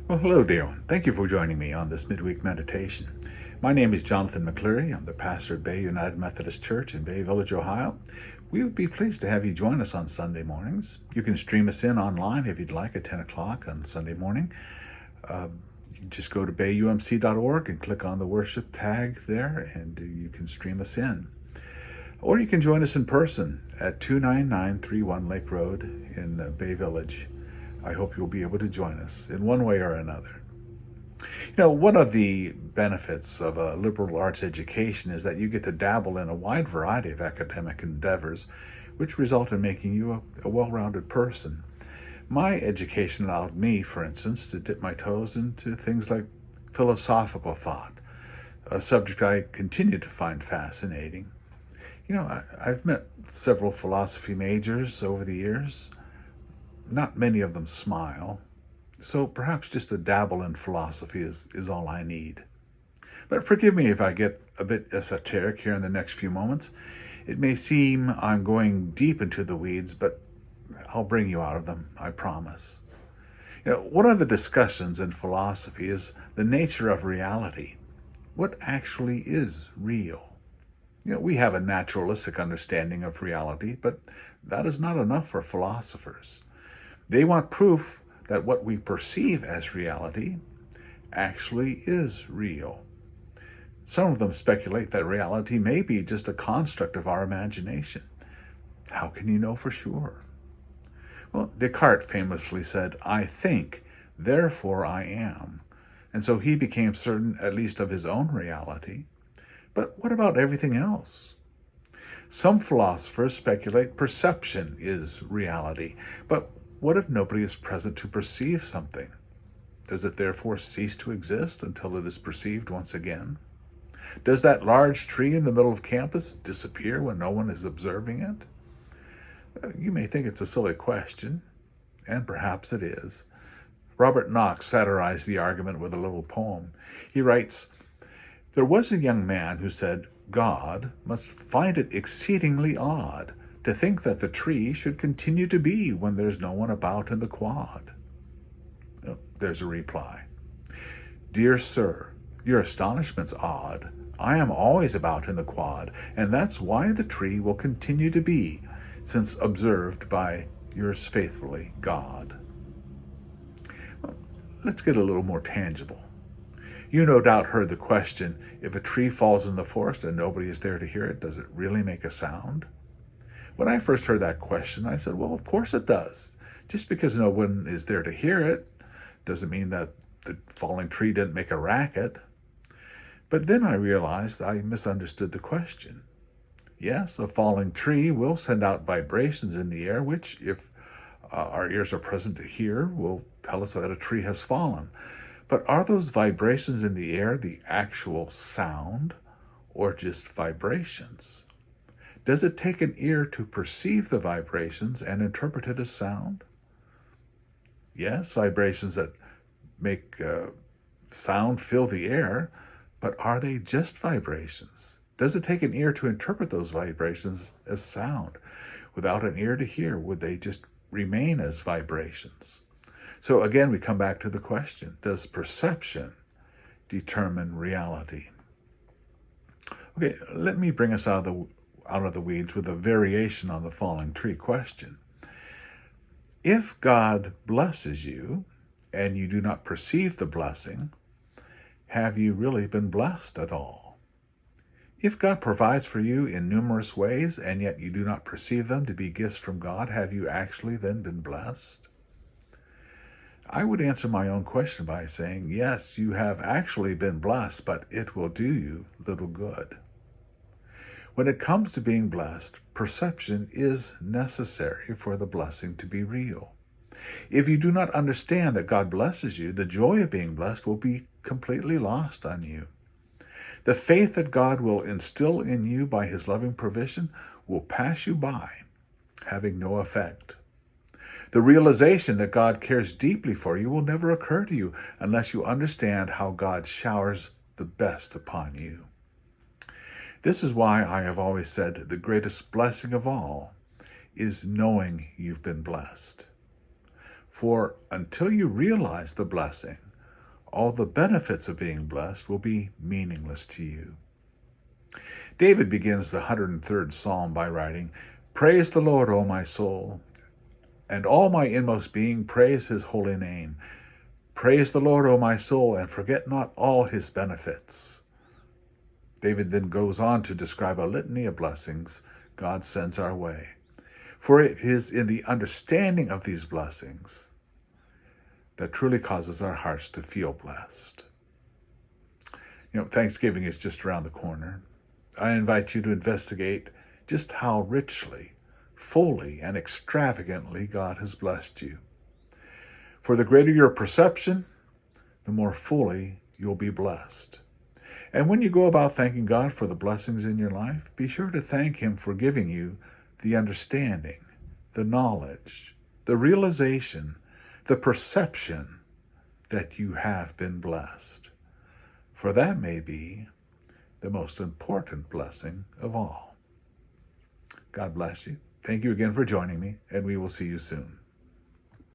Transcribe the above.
Well, hello, dear one. Thank you for joining me on this midweek meditation. My name is Jonathan McCleary. I'm the pastor at Bay United Methodist Church in Bay Village, Ohio. We would be pleased to have you join us on Sunday mornings. You can stream us in online if you'd like at 10 o'clock on Sunday morning. You can just go to bayumc.org and click on the worship tag there, and you can stream us in. Or you can join us in person at 29931 Lake Road in Bay Village. I hope you'll be able to join us in one way or another. One of the benefits of a liberal arts education is that you get to dabble in a wide variety of academic endeavors, which result in making you a well-rounded person. My education allowed me, for instance, to dip my toes into things like philosophical thought, a subject I continue to find fascinating. I've met several philosophy majors over the years. Not many of them smile, so perhaps just a dabble in philosophy is all I need. But forgive me if I get a bit esoteric here in the next few moments. It may seem I'm going deep into the weeds, but I'll bring you out of them, I promise. One of the discussions in philosophy is the nature of reality. What actually is real? We have a naturalistic understanding of reality, but that is not enough for philosophers. They want proof that what we perceive as reality actually is real. Some of them speculate that reality may be just a construct of our imagination. How can you know for sure? Well, Descartes famously said, "I think, therefore I am." And so he became certain at least of his own reality. But what about everything else? Some philosophers speculate perception is reality, but what if nobody is present to perceive something? Does it therefore cease to exist until it is perceived once again? Does that large tree in the middle of campus disappear when no one is observing it? You may think it's a silly question, and perhaps it is. Robert Knox satirized the argument with a little poem. He writes, "There was a young man who said, 'God must find it exceedingly odd to think that the tree should continue to be when there's no one about in the quad.'" There's a reply. "Dear sir, your astonishment's odd. I am always about in the quad, and that's why the tree will continue to be, since observed by yours faithfully, God." Well, let's get a little more tangible. You no doubt heard the question, if a tree falls in the forest and nobody is there to hear it, does it really make a sound? When I first heard that question, I said, well, of course it does. Just because no one is there to hear it doesn't mean that the falling tree didn't make a racket. But then I realized I misunderstood the question. Yes, a falling tree will send out vibrations in the air, which, if our ears are present to hear, will tell us that a tree has fallen. But are those vibrations in the air the actual sound, or just vibrations? Does it take an ear to perceive the vibrations and interpret it as sound? Yes, vibrations that make sound fill the air, but are they just vibrations? Does it take an ear to interpret those vibrations as sound? Without an ear to hear, would they just remain as vibrations? So again, we come back to the question, does perception determine reality? Okay, let me bring us out of the weeds with a variation on the falling tree question. If God blesses you and you do not perceive the blessing, have you really been blessed at all? If God provides for you in numerous ways and yet you do not perceive them to be gifts from God, have you actually then been blessed? I would answer my own question by saying, yes, you have actually been blessed, but it will do you little good. When it comes to being blessed, perception is necessary for the blessing to be real. If you do not understand that God blesses you, the joy of being blessed will be completely lost on you. The faith that God will instill in you by his loving provision will pass you by, having no effect. The realization that God cares deeply for you will never occur to you unless you understand how God showers the best upon you. This is why I have always said the greatest blessing of all is knowing you've been blessed. For until you realize the blessing, all the benefits of being blessed will be meaningless to you. David begins the 103rd Psalm by writing, "Praise the Lord, O my soul, and all my inmost being, praise his holy name. Praise the Lord, O my soul, and forget not all his benefits." David then goes on to describe a litany of blessings God sends our way. For it is in the understanding of these blessings that truly causes our hearts to feel blessed. Thanksgiving is just around the corner. I invite you to investigate just how richly, fully, and extravagantly God has blessed you. For the greater your perception, the more fully you'll be blessed. And when you go about thanking God for the blessings in your life, be sure to thank him for giving you the understanding, the knowledge, the realization, the perception that you have been blessed. For that may be the most important blessing of all. God bless you. Thank you again for joining me, and we will see you soon.